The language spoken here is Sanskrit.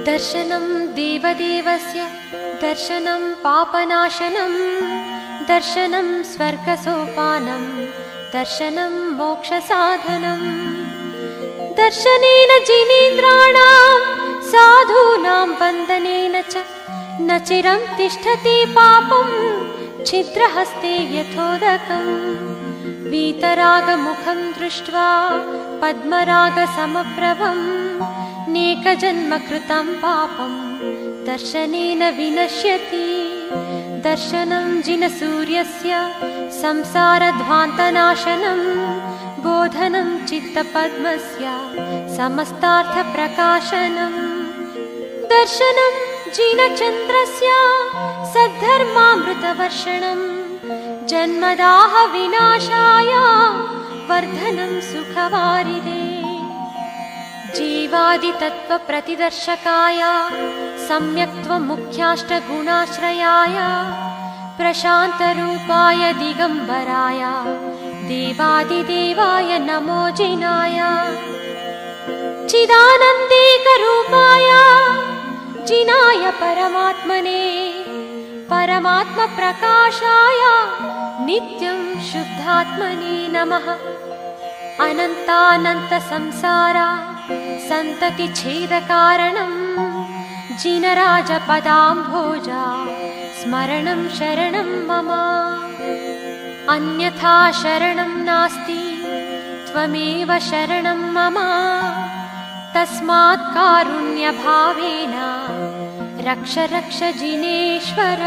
दर्शनं देवदेवस्य दर्शनं पापनाशनं दर्शनं स्वर्गसोपानं दर्शनं मोक्षसाधनं दर्शनेन जिनेन्द्राणां साधूनां वन्दनेन च न चिरं तिष्ठति पापं छिद्रहस्ते यथोदकम् वीतरागमुखं दृष्ट्वा पद्मरागसमप्रभं नेकजन्म कृतं पापं दर्शनेन विनश्यति दर्शनं जिनसूर्यस्य संसारध्वान्तनाशनं बोधनं चित्तपद्मस्य समस्तार्थप्रकाशनम् दर्शनं जिनचन्द्रस्य सद्धर्मामृतवर्षणं जन्मदाह विनाशाय वर्धनं सुखवारिधे जीवादितत्त्वप्रतिदर्शकाय सम्यक्त्वमुख्याष्टगुणाश्रयाय प्रशान्तरूपाय दिगम्बराय देवादिदेवाय नमो जिनाय चिदानन्देकरूपाय जिनाय परमात्मने परमात्मप्रकाशाय नित्यं शुद्धात्मने नमः अनन्तानन्तसंसारा सन्ततिच्छेदकारणं जिनराजपदाम्भोजा स्मरणं शरणं मम अन्यथा शरणं नास्ति त्वमेव शरणं मम तस्मात् कारुण्यभावेन रक्ष रक्ष जिनेश्वर।